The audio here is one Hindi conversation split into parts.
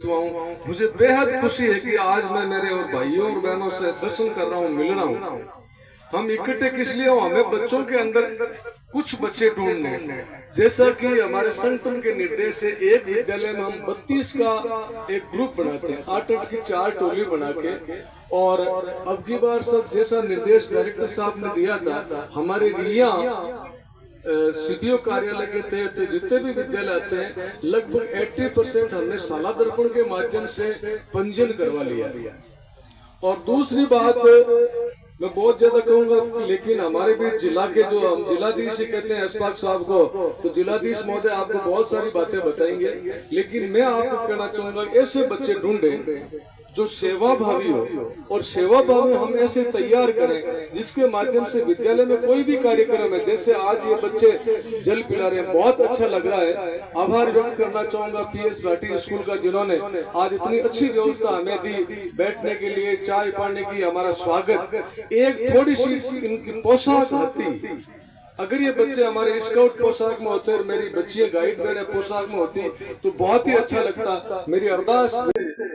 हुआ हूँ। मुझे बेहद खुशी है कि आज मैं मेरे और भाइयों और बहनों से दर्शन कर रहा हूँ, मिल रहा हूँ। हम इकट्ठे किस लिए हो? हमें बच्चों के अंदर कुछ बच्चे ढूंढने, जैसा कि हमारे संगठन के निर्देश से एक विद्यालय में हम 32 का एक ग्रुप बनाते हैं, 8-8 की 4 टोली बना के। और अब की बार सब जैसा निर्देश डायरेक्टर साहब ने दिया था, हमारे यहाँ सीडीओ कार्यालय के तहत जितने भी विद्यालय आते हैं लगभग 80% हमने शाला दर्पण के माध्यम से पंजीयन करवा लिया। और दूसरी बात मैं बहुत ज्यादा कहूंगा, लेकिन हमारे भी जिला के जो हम जिलाधीश कहते हैं अशफाक साहब को, तो जिलाधीश महोदय आपको बहुत सारी बातें बताएंगे, लेकिन मैं आपको कहना चाहूंगा ऐसे बच्चे ढूंढे जो सेवा भावी हो, और सेवा भावी हम ऐसे तैयार करें जिसके माध्यम से विद्यालय में कोई भी कार्यक्रम है, जैसे आज ये बच्चे जल पिला रहे हैं, बहुत अच्छा लग रहा है। आभार व्यक्त करना चाहूंगा पीएस भाटी स्कूल का, जिन्होंने आज इतनी अच्छी व्यवस्था हमें दी, बैठने के लिए, चाय पानी की, हमारा स्वागत। एक थोड़ी सी इनकी पोशाक होती, अगर ये बच्चे हमारे स्काउट पोशाक में होते और मेरी बच्चियां गाइड मेरे पोशाक में होती तो बहुत ही अच्छा लगता। मेरी अरदास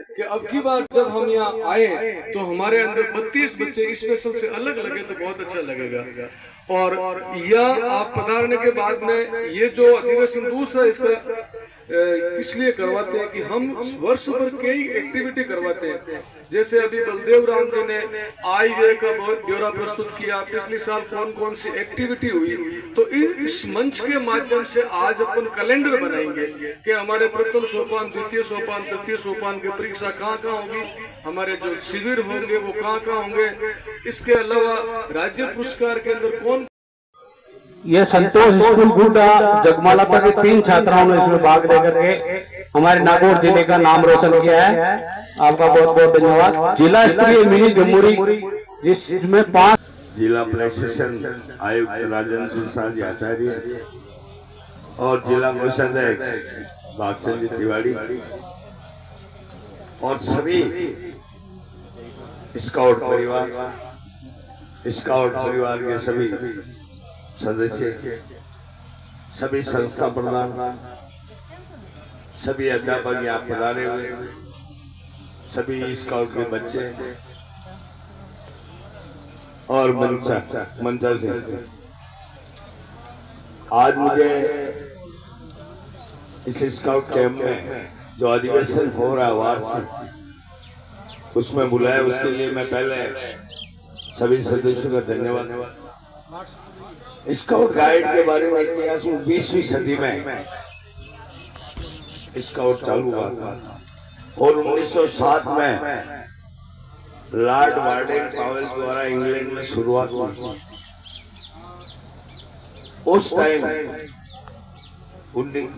कि अब की बार जब हम यहाँ आए तो हमारे अंदर 32 बच्चे स्पेशल से अलग लगे तो बहुत अच्छा लगेगा। और यह आप पधारने के बाद में ये जो अधिवेशन दूसरा इसका इसलिए करवाते हैं कि हम वर्ष भर कई एक्टिविटी करवाते हैं। जैसे अभी बलदेव राम जी ने आईवे का बहुत ब्यौरा प्रस्तुत किया, पिछले साल कौन कौन सी एक्टिविटी हुई, तो इस मंच के माध्यम से आज अपन कैलेंडर बनाएंगे कि हमारे प्रथम सोपान, द्वितीय सोपान, तृतीय सोपान की परीक्षा कहाँ कहाँ होगी, हमारे जो शिविर होंगे वो कहाँ कहाँ होंगे, इसके अलावा राज्य पुरस्कार के अंदर कौन। ये संतोष स्कूल गुड्डा जगमालता के 3 छात्राओं ने इसमें भाग लेकर के हमारे नागौर जिले का नाम रोशन किया है। आपका बहुत बहुत धन्यवाद। जिला स्तरीय मिनी जमुरी जिसमें 5 जिला प्रशासन आयुक्त राजेंद्र प्रसाद आचार्य और जिला कोषाध्यक्ष भागचंद तिवारी और सभी स्काउट परिवार के सभी सदस्य, सभी संस्था प्रधान, सभी अध्यापक यहाँ पधारे हुए, सभी स्काउट के बच्चे और मंचा से आज मुझे इस स्काउट कैंप में जो अधिवेशन हो रहा है वार्षिक, उसमें बुलाया, उसके लिए मैं पहले सभी सदस्यों का धन्यवाद। स्काउट गाइड के बारे में इतिहास में 20वीं सदी में स्काउट चालू हुआ था और 1907 में लॉर्ड वार्डेन पावेल द्वारा इंग्लैंड में शुरुआत हुई। उस टाइम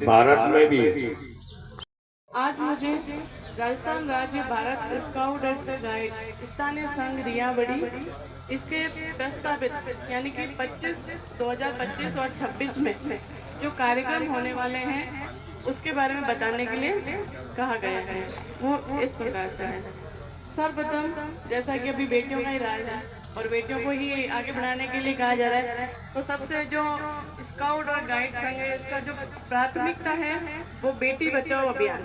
भारत में भी आज मुझे राजस्थान राज्य भारत स्काउट एंड गाइड स्थानीय संघ रियाबड़ी इसके प्रस्तावित यानी कि 2025 और 26 में जो कार्यक्रम होने वाले हैं उसके बारे में बताने के लिए कहा गया है। वो इस प्रकार से है। सर्वप्रथम जैसा कि अभी बेटियों का ही राज है और बेटियों को ही आगे बढ़ाने के लिए कहा जा रहा है, तो सबसे जो स्काउट और गाइड संघ है इसका जो प्राथमिकता है वो बेटी बचाओ अभियान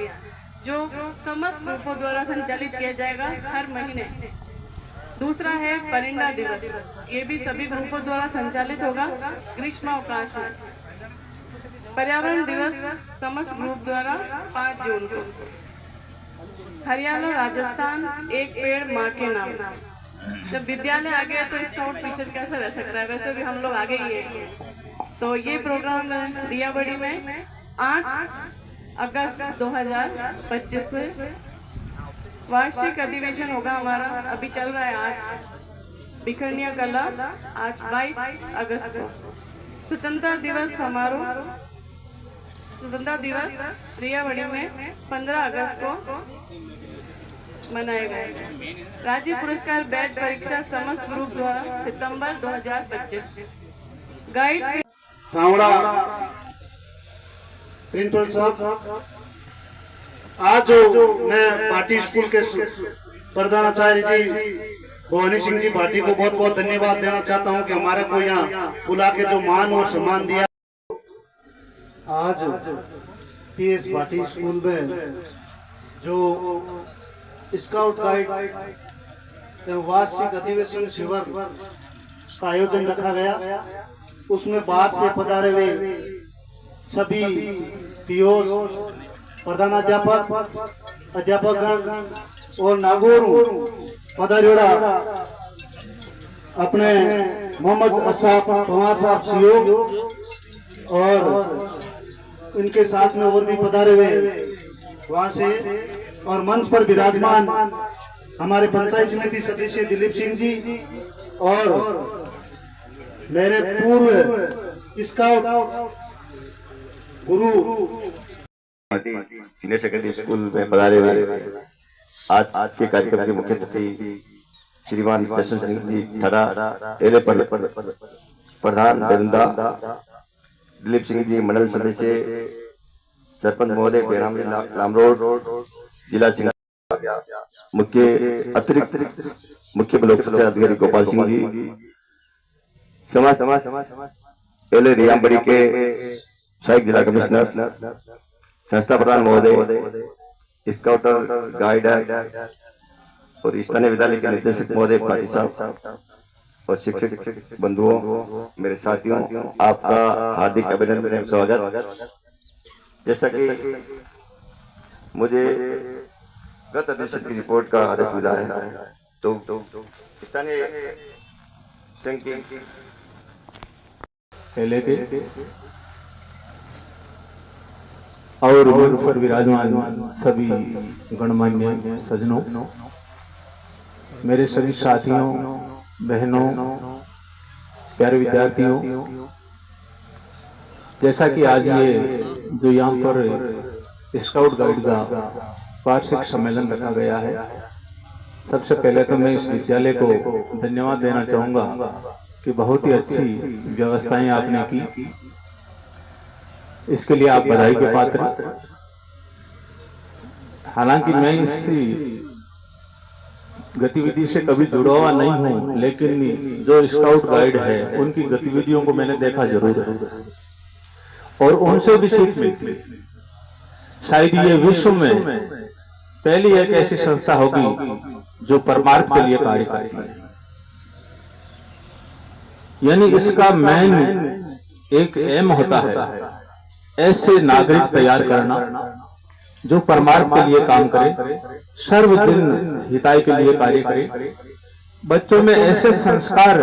जो समस्त ग्रुपों द्वारा संचालित किया जाएगा हर महीने। दूसरा है परिंदा दिवस, ये भी सभी ग्रुपों द्वारा संचालित होगा ग्रीष्मावकाश में। पर्यावरण दिवस समस्त ग्रुप द्वारा 5 जून को। हरियाणा राजस्थान एक पेड़ माँ के नाम। जब विद्यालय आ गया तो स्काउट टीचर कैसे रह सकता है, वैसे भी हम लोग आगे ही है। तो ये प्रोग्राम रियाबड़ी में 8 अगस्त 2025 में वार्षिक अधिवेशन होगा हमारा। अभी चल रहा है आज बिखरनिया कला, आज 22 अगस्त को। स्वतंत्रता दिवस समारोह, स्वतंत्रता दिवस रियाबड़ी में 15 अगस्त को मनाया गया। राज्य पुरस्कार बैच परीक्षा समस्त ग्रुप द्वारा सितंबर 2025। गाइड प्रिंसिपल साहब, आज जो मैं भाटी स्कूल के प्रधानाचार्य जी भवानी सिंह जी भाटी को बहुत बहुत धन्यवाद देना चाहता हूं कि हमारे को यहाँ बुला के जो मान और सम्मान दिया। आज पीएस भाटी स्कूल में जो स्काउट गाइड वार्षिक अधिवेशन शिविर का आयोजन रखा गया, उसमें बाहर से पधारे हुए सभी पीओ, प्रधानाध्यापक, अध्यापकगण और नागौर पधारियोड़ा अपने मोहम्मद असाफ पवार साहब सीओ और इनके साथ में और भी पधारे हुए वहां से, और मंच पर विराजमान हमारे पंचायत समिति सदस्य दिलीप सिंह जी और मेरे पूर्व स्काउट गुरु सीनियर सेकेंडरी स्कूल में पधारे हुए आज के कार्यक्रम के मुख्य अतिथि श्रीमान जशन सिंह जी ठड़ा, एले प्रधान बेरुंदा, दिलीप सिंह जी मंडल सदस्य, सरपंच महोदय बेराम लामरोड, जिला सिंह, मुख्य अतिरिक्त मुख्य ब्लॉक शिक्षा अधिकारी गोपाल सिंह जी, समाज एले रियामबड़ी के सहायक जिला कमिश्नर, संस्था प्रधान महोदय, स्काउटर गाइडर और स्थानीय विद्यालय के निर्देशक महोदय पाटिल साहब और शिक्षक बंधुओं, मेरे साथियों, आपका हार्दिक अभिनंदन एवं स्वागत। जैसा कि मुझे गत अधिवेशन की रिपोर्ट का आदेश मिला है, तो स्थानीय संघ की पहले के और मंच पर विराजमान सभी गणमान्य सज्जनों, मेरे सभी साथियों, बहनों, प्यारे विद्यार्थियों, जैसा कि आज ये जो यहाँ पर स्काउट गाइड का वार्षिक सम्मेलन रखा गया है, सबसे पहले तो मैं इस विद्यालय को धन्यवाद देना चाहूँगा कि बहुत ही अच्छी व्यवस्थाएं आपने की, इसके लिए आप बधाई के पात्र। हालांकि मैं इस गतिविधि से कभी जुड़ा हुआ नहीं हूं, लेकिन जो स्काउट गाइड है उनकी गतिविधियों को मैंने देखा जरूर है और उनसे भी सीख मिलती। शायद ये विश्व में पहली एक ऐसी संस्था होगी जो परमार्थ के लिए कार्य करती है, यानी इसका मेन एक एम होता है ऐसे नागरिक तैयार करना जो परमार्थ के लिए काम करे, सर्वजन हिताय के लिए कार्य करे, बच्चों में ऐसे संस्कार